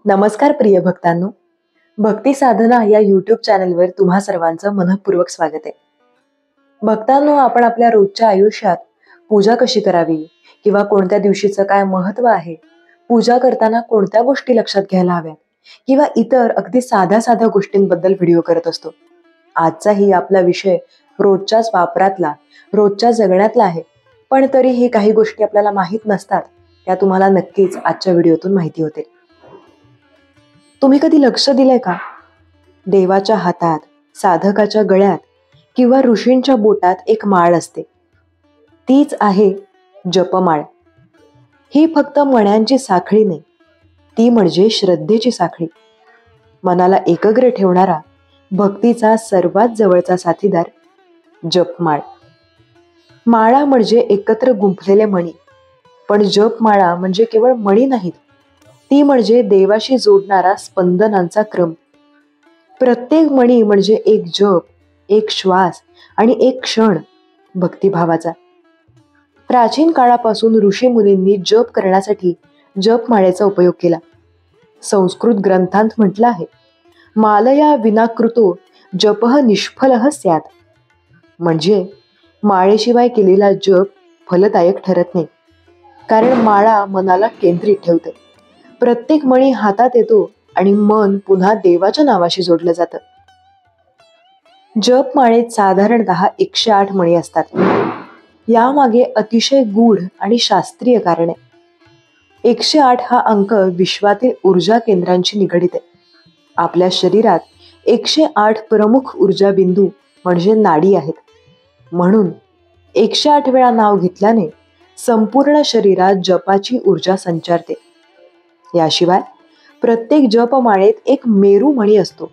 नमस्कार प्रिय भक्तांनो, भक्ती साधना या यूट्यूब चॅनलवर तुम्हा सर्वांचं मनःपूर्वक स्वागत आहे. भक्तांनो, आपण आपल्या रोजच्या आयुष्यात पूजा कशी करावी किंवा कोणत्या दिवशीचं काय महत्व आहे, पूजा करताना कोणत्या गोष्टी लक्षात घ्यायला हव्यात किंवा इतर अगदी साध्या साध्या गोष्टींबद्दल व्हिडिओ करत असतो. आजचाही आपला विषय रोजच्याच वापरातला, रोजच्या जगण्यातला आहे, पण तरीही काही गोष्टी आपल्याला माहीत नसतात, त्या तुम्हाला नक्कीच आजच्या व्हिडिओतून माहिती होतील. तुम्ही कधी लक्ष दिलंय का? देवाच्या हातात, साधकाच्या गळ्यात किंवा ऋषींच्या बोटात एक माळ असते. तीच आहे जपमाळ. ही फक्त मण्यांची साखळी नाही, ती म्हणजे श्रद्धेची साखळी. मनाला एकाग्र ठेवणारा भक्तीचा सर्वात जवळचा साथीदार जपमाळ. माळा म्हणजे एकत्र गुंफलेले मणी, पण जपमाळा म्हणजे केवळ मणी नाहीत, ती म्हणजे देवाशी जोडणारा स्पंदनांचा क्रम. प्रत्येक मणी म्हणजे एक जप, एक श्वास आणि एक क्षण भक्तिभावाचा. प्राचीन काळापासून ऋषी मुनींनी जप करण्यासाठी जपमाळेचा उपयोग केला. संस्कृत ग्रंथांत म्हटलं आहे, मालया विना कृतो जपः निष्फलः स्यात्. म्हणजे माळेशिवाय केलेला जप फलदायक ठरत नाही, कारण माळा मनाला केंद्रित ठेवते. प्रत्येक मणी हातात येतो आणि मन पुन्हा देवाच्या नावाशी जोडलं जातं. जपमाळेत साधारणतः 108 मणी असतात. यामागे अतिशय गूढ आणि शास्त्रीय कारण आहे. 108 हा अंक विश्वातील ऊर्जा केंद्रांशी निगडित आहे. आपल्या शरीरात 108 प्रमुख ऊर्जा बिंदू म्हणजे नाडी आहेत. म्हणून 108 वेळा नाव घेतल्याने संपूर्ण शरीरात जपाची ऊर्जा संचारते. याशिवाय प्रत्येक जपमाळेत एक मेरू मणी असतो,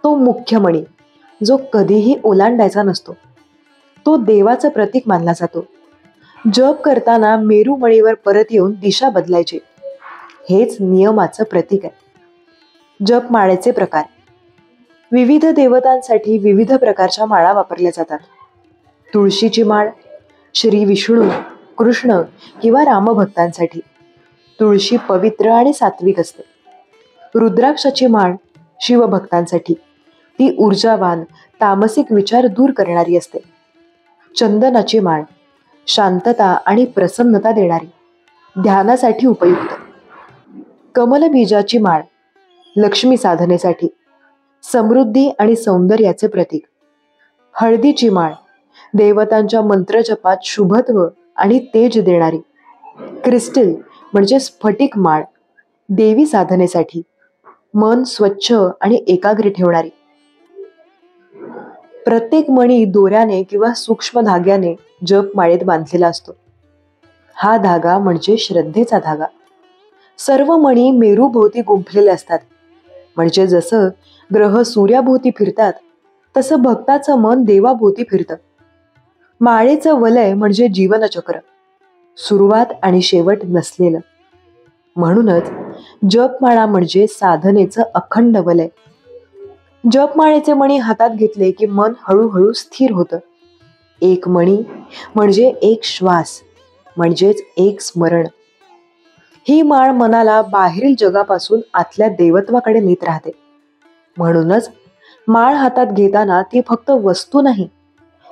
तो मुख्य मणी, जो कधीही ओलांडायचा नसतो. तो देवाचं प्रतीक मानला जातो. जप करताना मेरू मणीवर परत येऊन दिशा बदलायची, हेच नियमाचं प्रतीक आहे. जपमाळेचे प्रकार. विविध देवतांसाठी विविध प्रकारच्या माळा वापरल्या जातात. तुळशीची माळ श्री विष्णू, कृष्ण किंवा रामभक्तांसाठी. तुळशी पवित्र आणि सात्विक असते. रुद्राक्षाची माळ शिवभक्तांसाठी, ती ऊर्जावान, तामसिक विचार दूर करणारी असते. चंदनाची माळ शांतता आणि प्रसन्नता देणारी, ध्यानासाठी उपयुक्त. कमलबीजाची माळ लक्ष्मी साधनेसाठी, समृद्धी आणि सौंदर्याचे प्रतीक. हळदीची माळ देवतांच्या मंत्रजपात शुभत्व आणि तेज देणारी. क्रिस्टल म्हणजे स्फटिक माळ देवी साधनेसाठी, मन स्वच्छ आणि एकाग्र ठेवणारी. प्रत्येक मणी दोऱ्याने किंवा सूक्ष्म धाग्याने जपमाळेत बांधलेला असतो. हा धागा म्हणजे श्रद्धेचा धागा. सर्व मणी मेरूभोवती गुंफलेले असतात. म्हणजे जसं ग्रह सूर्याभोवती फिरतात, तसं भक्ताचं मन देवाभोवती फिरतं. माळेचं वलय म्हणजे जीवनचक्र, सुरुवात आणि शेवट नसलेलं. म्हणूनच जपमाळा म्हणजे साधनेचं अखंड वलय. जपमाळेचे मणी हातात घेतले की मन हळूहळू स्थिर होतं. एक मणी म्हणजे एक श्वास, म्हणजेच एक स्मरण. ही माळ मनाला बाहेरील जगापासून आतल्या देवत्वाकडे नेत राहते. म्हणूनच माळ हातात घेताना ती फक्त वस्तू नाही,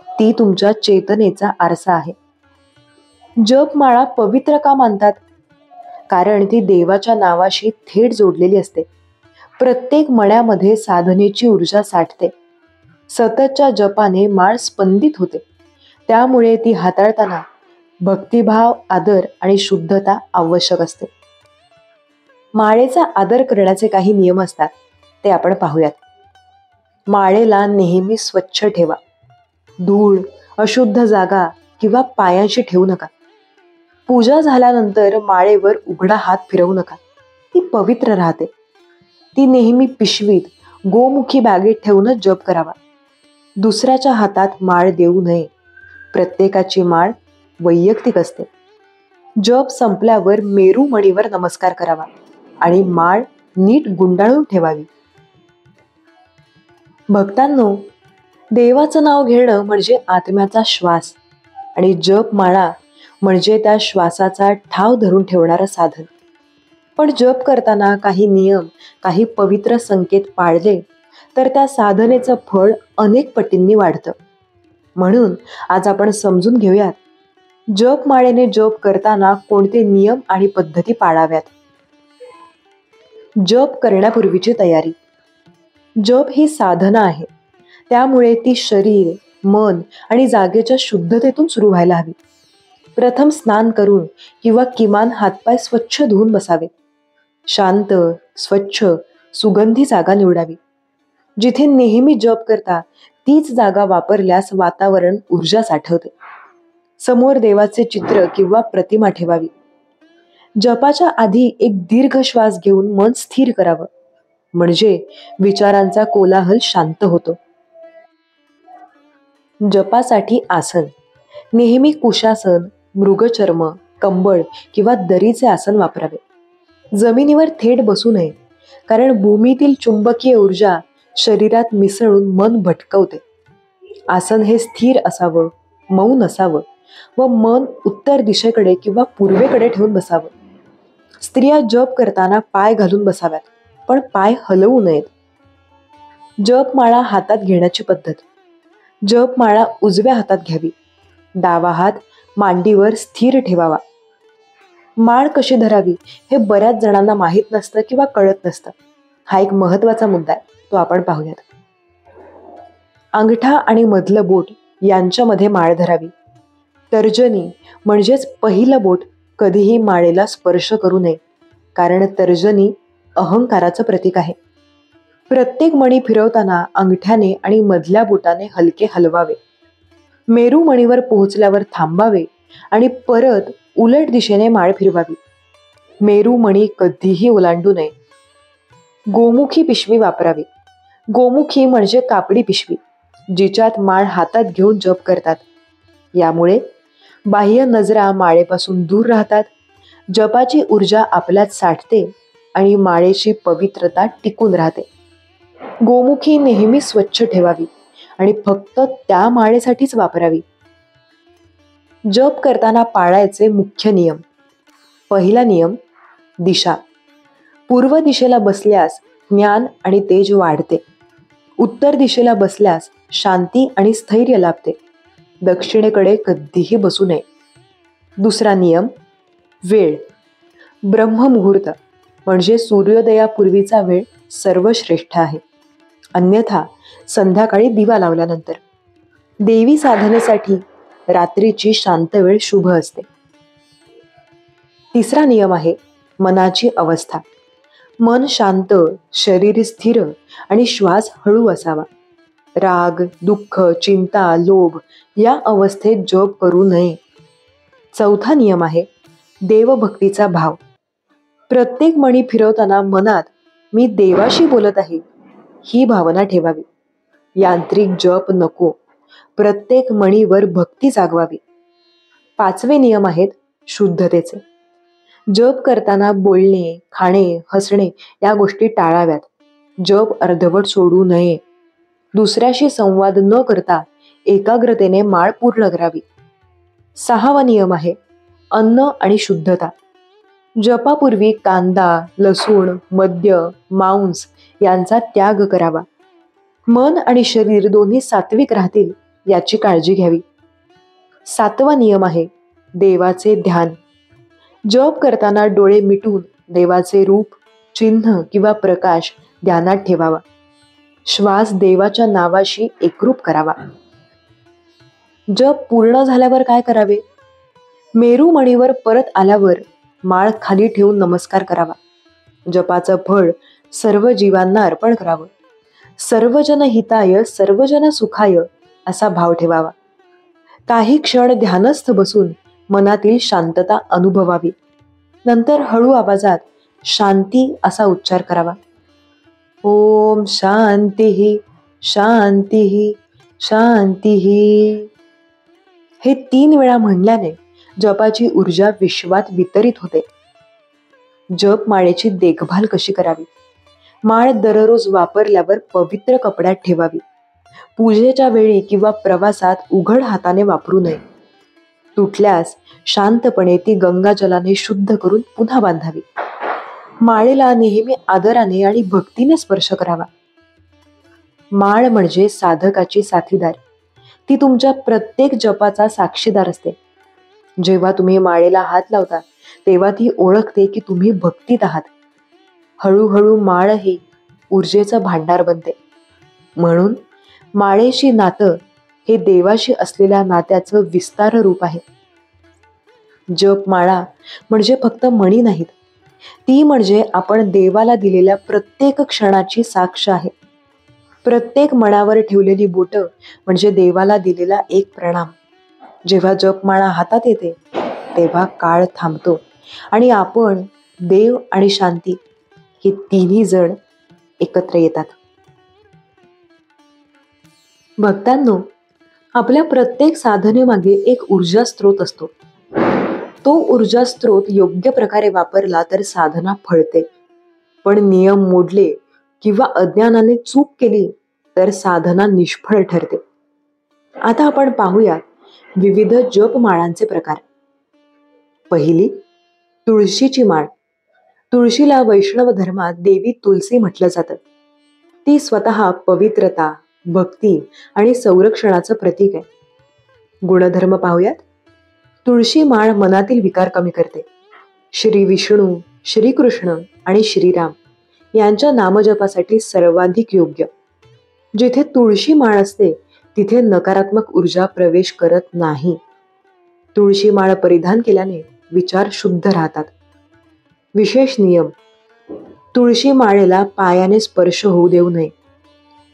ती तुमच्या चेतनेचा आरसा आहे. जपमाळा पवित्र का मानतात? कारण ती देवाच्या नावाशी थेट जोडलेली असते. प्रत्येक मण्यामध्ये साधनेची ऊर्जा साठते. सततच्या जपाने माळ स्पंदित होते. त्यामुळे ती हाताळताना भक्तिभाव, आदर आणि शुद्धता आवश्यक असते. माळेचा आदर करण्याचे काही नियम असतात, ते आपण पाहूयात. माळेला नेहमी स्वच्छ ठेवा. धूळ, अशुद्ध जागा किंवा पायांशी ठेवू नका. पूजा झाल्यानंतर माळेवर उघडा हात फिरवू नका, ती पवित्र राहते. ती नेहमी पिशवीत, गोमुखी बॅगेत ठेवूनच जप करावा. दुसऱ्याच्या हातात माळ देऊ नये. प्रत्येकाची माळ वैयक्तिक असते. जप संपल्यावर मेरू मणीवर नमस्कार करावा आणि माळ नीट गुंडाळून ठेवावी. भक्तांनो, देवाचं नाव घेणं म्हणजे आत्म्याचा श्वास आणि जपमाळा म्हणजे त्या श्वासाचा ठाव धरून ठेवणारं साधन. पण जप करताना काही नियम, काही पवित्र संकेत पाळले तर त्या साधनेचं फळ अनेक पटींनी वाढतं. म्हणून आज आपण समजून घेऊयात, जपमाळेने जप करताना कोणते नियम आणि पद्धती पाळाव्यात. जप करण्यापूर्वीची तयारी. जप ही साधना आहे, त्यामुळे ती शरीर, मन आणि जागेच्या शुद्धतेतून सुरू व्हायला हवी. प्रथम स्नान करून किंवा किमान हातपाय स्वच्छ धुवून बसावे. शांत, स्वच्छ, सुगंधी जागा निवडावी. जिथे नेहमी जप करता तीच जागा वापरल्यास वातावरण ऊर्जा साठवते. समोर देवाचे चित्र किंवा प्रतिमा ठेवावी. जपाच्या आधी एक दीर्घ श्वास घेऊन मन स्थिर करावं, म्हणजे विचारांचा कोलाहल शांत होतो. जपासाठी आसन. नेहमी कुशासन, मृगचर्म, कंबळ किंवा दरीचे आसन वापरावे. जमिनीवर थेट बसू नये, कारण भूमीतील चुंबकीय ऊर्जा शरीरात मिसळून मन भटकवते. आसन हे स्थिर असावं, मौन असावं व मन उत्तर दिशेकडे किंवा पूर्वेकडे ठेवून बसावं. स्त्रिया जप करताना पाय घालून बसाव्यात, पण पाय हलवू नयेत. जपमाळा हातात घेण्याची पद्धत. जपमाळा उजव्या हातात घ्यावी. डावा हात मांडीवर स्थिर ठेवावा. माळ कशी धरावी हे बऱ्याच जणांना माहीत नसतं किंवा कळत नसतं. हा एक महत्वाचा मुद्दा आहे, तो आपण पाहूयात. अंगठा आणि मधलं बोट यांच्यामध्ये माळ धरावी. तर्जनी म्हणजेच पहिलं बोट कधीही माळेला स्पर्श करू नये, कारण तर्जनी अहंकाराचं प्रतीक आहे. प्रत्येक मणी फिरवताना अंगठ्याने आणि मधल्या बोटाने हलके हलवावे. मेरू मणीवर पोहोचल्यावर थांबावे आणि परत उलट दिशेने माळ फिरवावी. मेरू मणी कधीही ओलांडू नये. गोमुखी पिशवी वापरावी. गोमुखी म्हणजे कापडी पिशवी, जिच्यात माळ हातात घेऊन जप करतात. यामुळे बाह्य नजरा माळेपासून दूर राहतात. जपाची ऊर्जा आपल्यात साठते आणि माळेची पवित्रता टिकून राहते. गोमुखी नेहमी स्वच्छ ठेवावी आणि फक्त त्या माळेसाठीच वापरावी. जप करताना पाळायचे मुख्य नियम. पहिला नियम, दिशा. पूर्व दिशेला बसल्यास ज्ञान आणि तेज वाढते. उत्तर दिशेला बसल्यास शांती आणि स्थैर्य लाभते. दक्षिणेकडे कधीही बसू नये. दुसरा नियम, वेळ. ब्रह्ममुहूर्त म्हणजे सूर्योदयापूर्वीचा वेळ सर्वश्रेष्ठ आहे. अन्यथा संध्याकाळी दिवा लावल्यानंतर. देवी साधनेसाठी रात्रीची शांत वेळ शुभ असते. तिसरा नियम आहे, मनाची अवस्था. मन शांत, शरीर स्थिर आणि श्वास हळू असावा. राग, दुःख, चिंता, लोभ या अवस्थेत जप करू नये. चौथा नियम आहे, देवभक्तीचा भाव. प्रत्येक मणी फिरवताना मनात मी देवाशी बोलत आहे ही भावना ठेवावी. यांत्रिक जप नको. प्रत्येक मणीवर भक्ती जागवावी. पाचवे नियम आहेत शुद्धतेचे. जप करताना बोलणे, खाणे, हसणे या गोष्टी टाळाव्यात. जप अर्धवट सोडू नये. दुसऱ्याशी संवाद न करता एकाग्रतेने माळ पूर्ण करावी. सहावा नियम आहे अन्न आणि शुद्धता. जपापूर्वी कांदा, लसूण, मद्य, मांस यांचा त्याग करावा. मन आणि शरीर दोन्ही सात्विक राहतील याची काळजी घ्यावी. सातवा नियम आहे देवाचे ध्यान. जप करताना डोळे मिटून देवाचे रूप, चिन्ह किंवा प्रकाश ध्यानात ठेवावा. श्वास देवाच्या नावाशी एकरूप करावा. जप पूर्ण झाल्यावर काय करावे? मेरू मणीवर परत आल्यावर माळ खाली ठेवून नमस्कार करावा. जपाचं फळ सर्व जीवांना अर्पण करावं. सर्वजन हिताय सर्वजन सुखाय असा भाव ठेवावा. काही क्षण ध्यानस्थ बसून मनातील शांतता अनुभवावी. नंतर हळू आवाजात शांती असा उच्चार करावा. ओम शांती शांती शांती. हे 3 वेळा म्हणल्याने जपाची ऊर्जा विश्वात वितरित होते. जप माळेची देखभाल कशी करावी? माळ दररोज वापरल्यावर पवित्र कपड्यात ठेवावी. पूजेच्या वेळी किंवा प्रवासात उघड हाताने वापरू नये. तुटल्यास शांतपणे ती गंगाजलाने शुद्ध करून पुन्हा बांधावी. माळेला नेहमी आदराने आणि भक्तीने स्पर्श करावा. माळ म्हणजे साधकाची साथीदार. ती तुमच्या प्रत्येक जपाचा साक्षीदार असते. जेव्हा तुम्ही माळेला हात लावता तेव्हा ती ओळखते की तुम्ही भक्तीत आहात. हळूहळू माळ ही ऊर्जेचं भांडार बनते. म्हणून माळेशी नातं हे देवाशी असलेल्या नात्याचं विस्तार रूप आहे. जपमाळा म्हणजे फक्त मणी नाहीत, ती म्हणजे आपण देवाला दिलेल्या प्रत्येक क्षणाची साक्ष आहे. प्रत्येक मणावर ठेवलेली बोटं म्हणजे देवाला दिलेला एक प्रणाम. जेव्हा जपमाळा हातात येते तेव्हा काळ थांबतो आणि आपण, देव आणि शांती हे तिन्ही जण एकत्र येतात. भक्तांनो, आपल्या प्रत्येक साधनेमागे एक ऊर्जा स्रोत असतो. तो ऊर्जा स्रोत योग्य प्रकारे वापरला तर साधना फळते, पण नियम मोडले किंवा अज्ञानाने चूक केली तर साधना निष्फळ ठरते. आता आपण पाहूया विविध जपमाळांचे प्रकार. पहिली, तुळशीची माळ. तुळशीला वैष्णव धर्मात देवी तुलसी म्हटलं जातं. ती स्वतः पवित्रता, भक्ती आणि संरक्षणाचं प्रतीक आहे. गुणधर्म पाहूयात. तुळशी माळ मनातील विकार कमी करते. श्री विष्णू, श्रीकृष्ण आणि श्रीराम यांच्या नामजपासाठी सर्वाधिक योग्य. जिथे तुळशी माळ असते तिथे नकारात्मक ऊर्जा प्रवेश करत नाही. तुळशी माळ परिधान केल्याने विचार शुद्ध राहतात. विशेष नियम: तुळशी माळेला पायाने स्पर्श होऊ देऊ नये.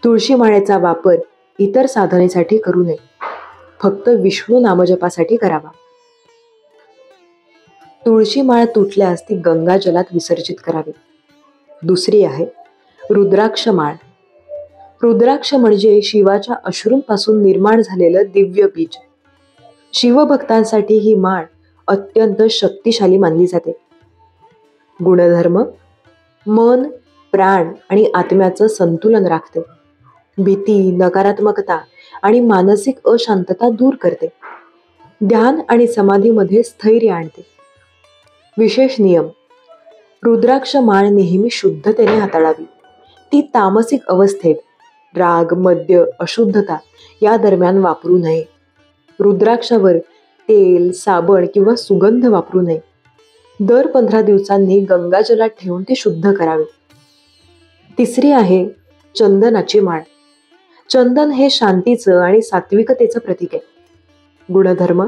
तुळशी माळेचा वापर इतर साधनेसाठी करू नये. फक्त विष्णू नामजपासाठी करावा. तुळशी माळ तुटल्यास ती गंगा जलात विसर्जित करावी. दुसरी आहे रुद्राक्ष माळ. रुद्राक्ष म्हणजे शिवाच्या अश्रूंपासून निर्माण झालेलं दिव्य बीज. शिवभक्तांसाठी ही माळ अत्यंत शक्तिशाली मानली जाते. गुणधर्म: मन, प्राण आणि आत्म्याचं संतुलन राखते. भीती, नकारात्मकता आणि मानसिक अशांतता दूर करते. ध्यान आणि समाधीमध्ये स्थैर्य आणते. विशेष नियम: रुद्राक्ष माळ नेहमी शुद्धतेने हाताळावी. ती तामसिक अवस्थेत राग, मद्य, अशुद्धता या दरम्यान वापरू नये. रुद्राक्षावर तेल, साबण किंवा सुगंध वापरू नये. दर 15 दिवसांनी गंगाजलात ठेवून ती शुद्ध करावे. तिसरी आहे चंदनाची माळ. चंदन हे शांतीचं आणि सात्विकतेचं प्रतीक आहे. गुणधर्म: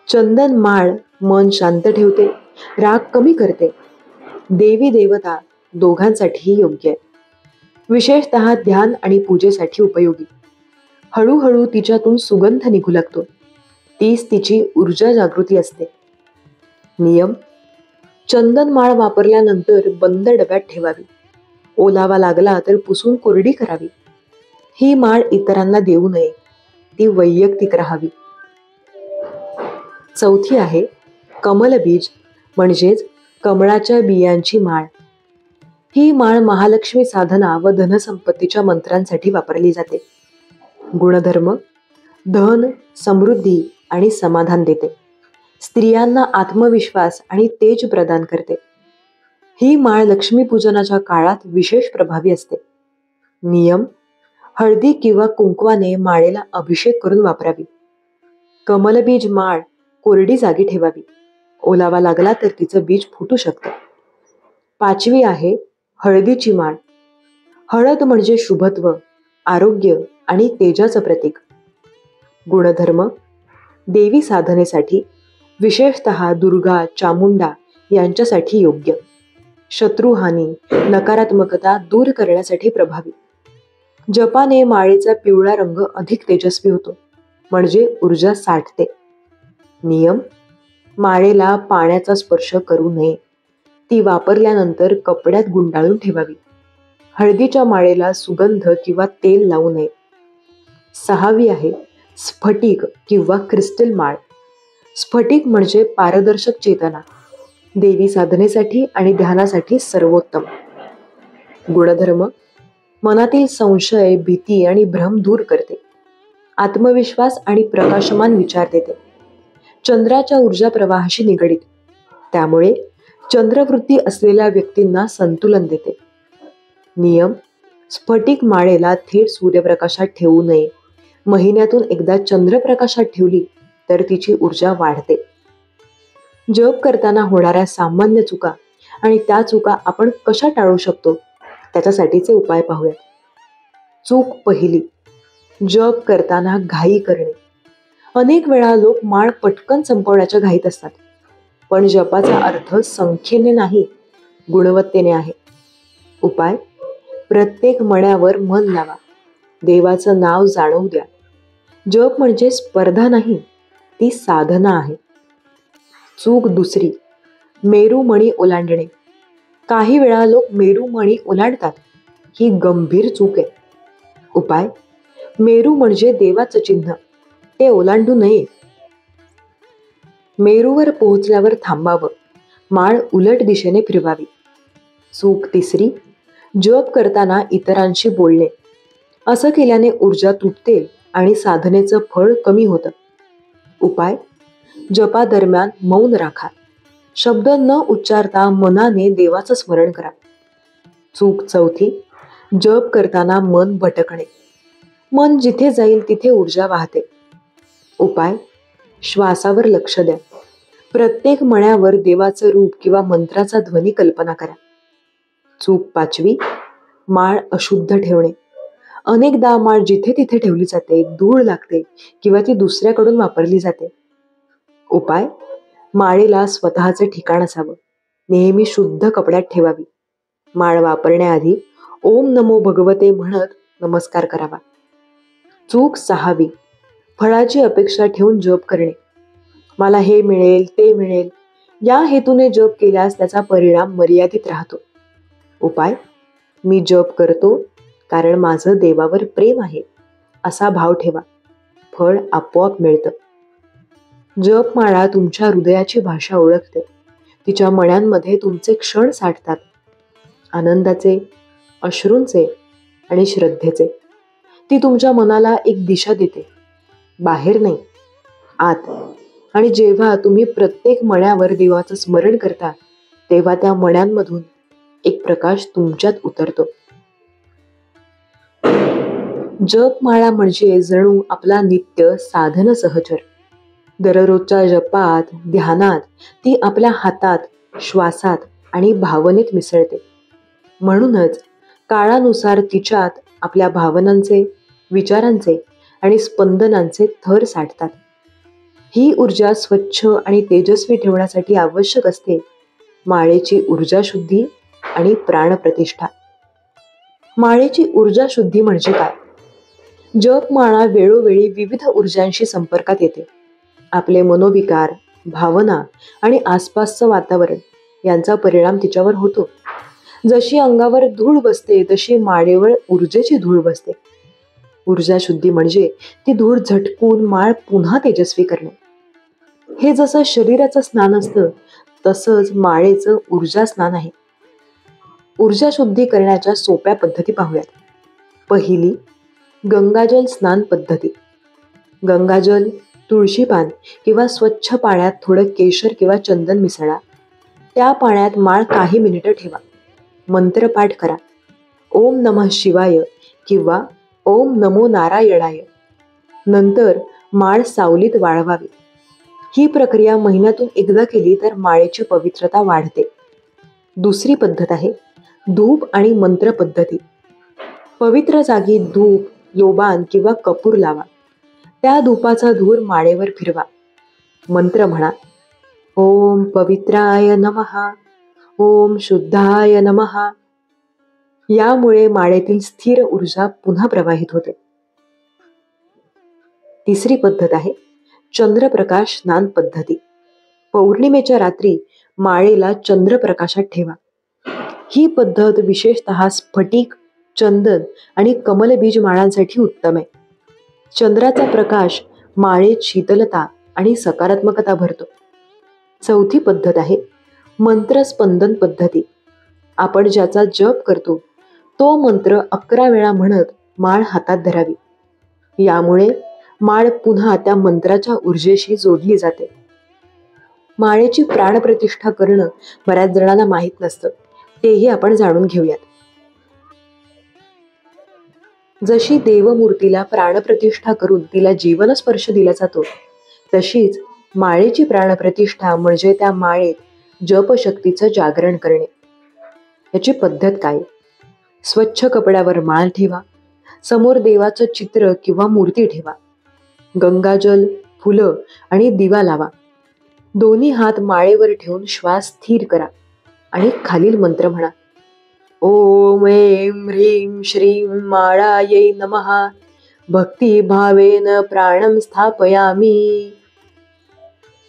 चंदन माळ मन शांत ठेवते, राग कमी करते. देवी देवता दोघांसाठीही योग्य आहे. विशेषतः ध्यान आणि पूजेसाठी उपयोगी. हळूहळू तिच्यातून सुगंध निघू लागतो. तीच तिची ऊर्जा जागृती असते. नियम: चंदन माळ वापरल्यानंतर बंद डब्यात ठेवावी. ओलावा लागला तर पुसून कोरडी करावी. ही माळ इतरांना देऊ नये. ती वैयक्तिक राहावी. चौथी आहे कमलबीज म्हणजेच कमळाच्या बियांची माळ. ही माळ महालक्ष्मी साधना व धनसंपत्तीच्या मंत्रांसाठी वापरली जाते. गुणधर्म: धन, समृद्धी आणि समाधान देते. स्त्रियांना आत्मविश्वास आणि तेज प्रदान करते. ही माळ लक्ष्मीपूजनाच्या काळात विशेष प्रभावी असते. नियम: हळदी किंवा कुंकवाने माळेला अभिषेक करून वापरावी. कमलबीज माळ कोरडी जागी ठेवावी. ओलावा लागला तर तिचं बीज फुटू शकतं. पाचवी आहे हळदीची माळ. हळद म्हणजे शुभत्व, आरोग्य आणि तेजाचं प्रतीक. गुणधर्म: देवी साधनेसाठी, विशेषतः दुर्गा, चामुंडा यांच्यासाठी योग्य. शत्रुहानी, नकारात्मकता दूर करण्यासाठी प्रभावी. जपाने माळेचा पिवळा रंग अधिक तेजस्वी होतो, म्हणजे ऊर्जा साठते. नियम: माळेला पाण्याचा स्पर्श करू नये. ती वापरल्यानंतर कपड्यात गुंडाळून ठेवावी. हळदीच्या माळेला सुगंध किंवा तेल लावू नये. सहावी आहे स्फटिक किंवा क्रिस्टल माळ. स्फटिक म्हणजे पारदर्शक चेतना. देवी साधनेसाठी आणि ध्यानासाठी सर्वोत्तम. गुणधर्म: मनातील संशय, भीती आणि भ्रम दूर करते. आत्मविश्वास आणि प्रकाशमान विचार देते. चंद्राच्या ऊर्जा प्रवाहाशी निगडीत. त्यामुळे चंद्रवृत्ती असलेल्या व्यक्तींना संतुलन देते. नियम: स्फटिक माळेला थेट सूर्यप्रकाशात ठेवू नये. महिन्यातून एकदा चंद्रप्रकाशात ठेवली तर तिची ऊर्जा वाढते. जप करताना होणाऱ्या सामान्य चुका आणि त्या चुका आपण कशा टाळू शकतो त्याच्यासाठीचे उपाय पाहूयात. चूक पहिली: जप करताना घाई करणे. अनेक वेळा लोक माळ पटकन संपवण्याच्या घाईत असतात, पण जपाचा अर्थ संख्येने नाही, गुणवत्तेने आहे. उपाय: प्रत्येक मण्यावर मन लावा. देवाचं नाव जाणवू द्या. जप म्हणजे स्पर्धा नाही, ती साधना आहे. चूक दुसरी: मेरुमणी ओलांडणे. काही वेळा लोक मेरुमणी ओलांडतात, ही गंभीर चूक आहे. उपाय: मेरू म्हणजे देवाचं चिन्ह, ते ओलांडू नये. मेरूवर पोहोचल्यावर थांबावं. माळ उलट दिशेने फिरवावी. चूक तिसरी: जप करताना इतरांशी बोलणे. असं केल्याने ऊर्जा तुटते आणि साधनेचं फळ कमी होतं. उपाय: जपादरम्यान मौन राखा. शब्द न उच्चारता मनाने देवाचं स्मरण करा. चूक चौथी: जप करताना मन भटकणे. मन जिथे जाईल तिथे ऊर्जा वाहते. उपाय: श्वासावर लक्ष द्या. प्रत्येक मण्यावर देवाचं रूप किंवा मंत्राचा ध्वनी कल्पना करा. चूक पाचवी: माळ अशुद्ध ठेवणे. अनेकदा माळ जिथे तिथे ठेवली जाते, धूळ लागते किंवा ती दुसऱ्याकडून वापरली जाते. उपाय: माळेला स्वतःचे ठिकाण असावं. नेहमी शुद्ध कपड्यात ठेवावी. माळ वापरण्याआधी ओम नमो भगवते म्हणत नमस्कार करावा. चूक सहावी: फळाची अपेक्षा ठेवून जप करणे. मला हे मिळेल, ते मिळेल या हेतूने जप केल्यास त्याचा परिणाम मर्यादित राहतो. उपाय: मी जप करतो कारण माझं देवावर प्रेम आहे, असा भाव ठेवा. फळ आपोआप मिळतं. जपमाळा तुमच्या हृदयाची भाषा ओळखते. तिच्या मण्यांमध्ये तुमचे क्षण साठतात. आनंदाचे, अश्रूंचे आणि श्रद्धेचे. ती तुमच्या मनाला एक दिशा देते, बाहेर नाही, आत. आणि जेव्हा तुम्ही प्रत्येक मण्यावर देवाचं स्मरण करता, तेव्हा त्या मण्यांमधून एक प्रकाश तुमच्यात उतरतो. जपमाळा म्हणजे जणू आपला नित्य साधन सहचर. दररोजच्या जपात, ध्यानात ती आपल्या हातात, श्वासात आणि भावनेत मिसळते. म्हणूनच काळानुसार तिच्यात आपल्या भावनांचे, विचारांचे आणि स्पंदनांचे थर साठतात. ही ऊर्जा स्वच्छ आणि तेजस्वी ठेवण्यासाठी आवश्यक असते माळेची ऊर्जा शुद्धी आणि प्राणप्रतिष्ठा. माळेची ऊर्जा शुद्धी म्हणजे काय? जपमाळा वेळोवेळी विविध ऊर्जांशी संपर्कात येते. आपले मनोविकार, भावना आणि आसपासचं वातावरण यांचा परिणाम तिच्यावर होतो. जशी अंगावर धूळ बसते तशी माळेवर ऊर्जेची धूळ बसते. ऊर्जा शुद्धी म्हणजे ती धूळ झटकून माळ पुन्हा तेजस्वी करणे. हे जसं शरीराचं स्नान असतं तसंच माळेचं ऊर्जा स्नान आहे. ऊर्जा शुद्धी करण्याच्या सोप्या पद्धती पाहूयात. पहिली, गंगाजल स्नान पद्धती. गंगाजल, तुळशी पान किंवा स्वच्छ पाण्यात थोडं केशर किंवा चंदन मिसळा. त्या पाण्यात माळ काही मिनिटं ठेवा. मंत्रपाठ करा. ओम नमः शिवाय किंवा ओम नमो नारायणाय. नंतर माळ सावलीत वाळवावी. ही प्रक्रिया महिन्यातून एकदा केली तर माळेची पवित्रता वाढते. दुसरी पद्धत आहे धूप आणि मंत्र पद्धती. पवित्र जागी धूप, लोबान किंवा कपूर लावा. त्या धूपाचा धूर माळेवर फिरवा. मंत्र म्हणा. ओम पवित्राय नमः, ओम शुद्धाय नमः. यामुळे माळेतील स्थिर ऊर्जा पुन्हा प्रवाहित होते. तिसरी पद्धत आहे चंद्रप्रकाश स्नान पद्धती. पौर्णिमेच्या रात्री माळेला चंद्रप्रकाशात ठेवा. ही पद्धत विशेषतः स्फटिक, चंदन आणि कमलबीज माळांसाठी उत्तम आहे. चंद्राचा प्रकाश माळेत शीतलता आणि सकारात्मकता भरतो. चौथी पद्धत आहे मंत्रस्पंदन पद्धती. आपण ज्याचा जप करतो तो मंत्र 11 वेळा म्हणत माळ हातात धरावी. यामुळे माळ पुन्हा त्या मंत्राच्या ऊर्जेशी जोडली जाते. माळेची प्राणप्रतिष्ठा करणं बऱ्याच जणांना माहीत नसतं, तेही आपण जाणून घेऊयात. जशी देवमूर्तीला प्राणप्रतिष्ठा करून तिला जीवनस्पर्श दिला जातो, तशीच माळेची प्राणप्रतिष्ठा म्हणजे त्या माळेत जपशक्तीचं जागरण करणे. याची पद्धत काय? स्वच्छ कपड्यावर माळ ठेवा, समोर देवाचं चित्र किंवा मूर्ती ठेवा, गंगाजल, फुलं आणि दिवा लावा. दोन्ही हात माळेवर ठेवून श्वास स्थिर करा आणि खालील मंत्र म्हणा. ओम ऐं ह्रीं श्रीं माळायै नमः. भक्तिभावेन प्राणं स्थापयामी.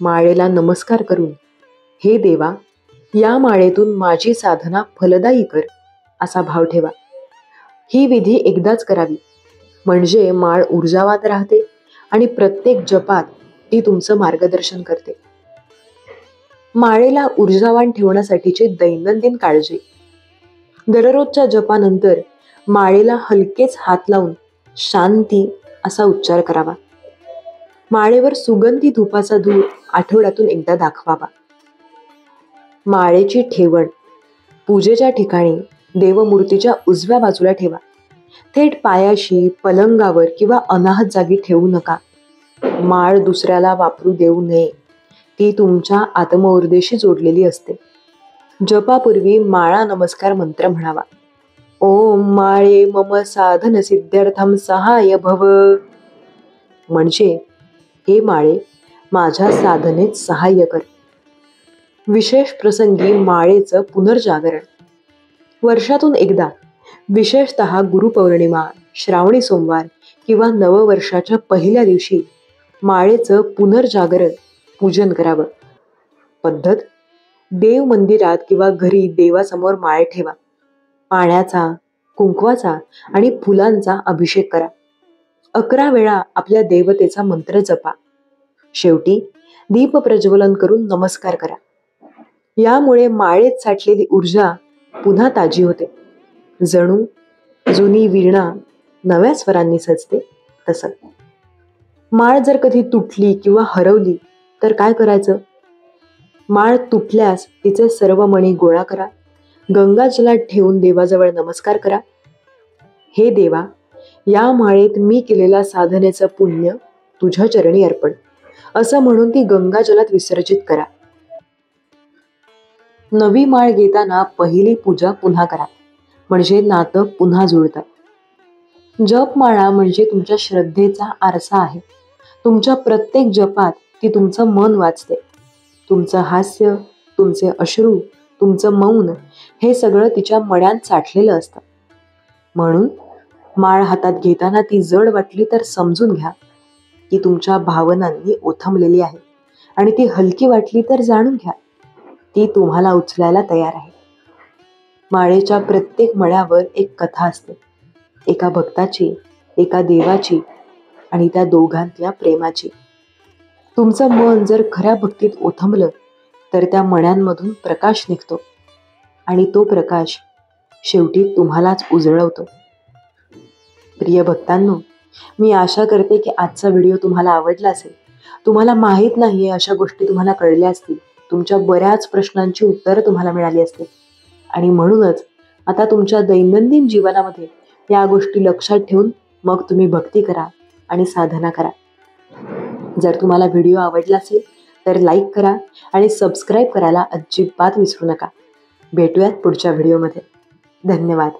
माळेला नमस्कार करून, हे देवा, या माळेतून माझी साधना फलदायी कर, असा भाव ठेवा. ही विधी एकदाच करावी, म्हणजे माळ ऊर्जावान राहते आणि प्रत्येक जपात ती तुमचं मार्गदर्शन करते. माळेला ऊर्जावान ठेवण्यासाठीची दैनंदिन काळजी. दररोजच्या जपानंतर माळेला हलकेच हात लावून शांती असा उच्चार करावा. माळेवर सुगंधी धुपाचा धूर आठवड्यातून एकदा दाखवावा. माळेची ठेवण पूजेच्या ठिकाणी देवमूर्तीच्या उजव्या बाजूला ठेवा. थेट पायाशी, पलंगावर किंवा अनाहत जागी ठेवू नका. माळ दुसऱ्याला वापरू देऊ नये, ती तुमच्या आत्मऊर्जेशी जोडलेली असते. जपापूर्वी माळा नमस्कार मंत्र म्हणावा. ओम माळे मम साधन सिद्ध्यर्थम सहाय भव. म्हणजे, हे माळे, माझ्या साधनेत सहाय्य कर. विशेष प्रसंगी माळेचं पुनर्जागरण. वर्षातून एकदा, विशेषतः गुरुपौर्णिमा, श्रावणी सोमवार किंवा नववर्षाच्या पहिल्या दिवशी माळेचं पुनर्जागरण पूजन करावं. पद्धत: देव मंदिरात किंवा घरी देवासमोर माळ ठेवा. पाण्याचा, कुंकवाचा आणि फुलांचा अभिषेक करा. 11 वेळा आपल्या देवतेचा मंत्र जपा. शेवटी दीप प्रज्वलन करून नमस्कार करा. यामुळे माळेत साठलेली ऊर्जा पुन्हा ताजी होते. जणू जुनी वीणा नव्या स्वरांनी सजते तसं. माळ जर कधी तुटली किंवा हरवली तर काय करायचं? माळ तुटल्यास तिचे सर्व मणी गोळा करा. गंगाजलात ठेवून देवाजवळ नमस्कार करा. हे देवा, या माळेत मी केलेल्या साधनेचं पुण्य तुझ्या चरणी अर्पण, असं म्हणून ती गंगाजलात विसर्जित करा. नवी माळ घेताना पहिली पूजा पुन्हा करा, म्हणजे नातं पुन्हा जुळतं. जपमाळा म्हणजे तुमच्या श्रद्धेचा आरसा आहे. तुमच्या प्रत्येक जपात ती तुमचं मन वाचते. तुमचं हास्य, तुमचे अश्रू, तुमचं मौन हे सगळं तिच्या मण्यात साठलेलं असतं. म्हणून माळ हातात घेताना ती जड वाटली तर समजून घ्या, ती तुमच्या भावनांनी ओथंबलेली आहे. आणि ती हलकी वाटली तर जाणून घ्या, ती तुम्हाला उचलायला तयार आहे. माळेच्या प्रत्येक मण्यावर एक कथा असते. एका भक्ताची, एका देवाची आणि त्या दोघांतल्या प्रेमाची. तुमचं मन जर खऱ्या भक्तीत ओथंबलं तर त्या मण्यांमधून प्रकाश निघतो आणि तो प्रकाश शेवटी तुम्हालाच उजळवतो. प्रिय भक्तांनो, मी आशा करते की आजचा व्हिडिओ तुम्हाला आवडला असेल. तुम्हाला माहीत नाही अशा गोष्टी तुम्हाला कळल्या असतील. तुमच्या बऱ्याच प्रश्नांची उत्तरं तुम्हाला मिळाली असतील. आणि म्हणूनच आता तुमच्या दैनंदिन जीवनामध्ये या गोष्टी लक्षात ठेवून मग तुम्ही भक्ती करा आणि साधना करा. जर तुम्हाला व्हिडिओ आवडला असेल तर लाईक करा आणि सबस्क्राईब करायला अजिबात विसरू नका. भेटूयात पुढच्या व्हिडिओमध्ये. धन्यवाद.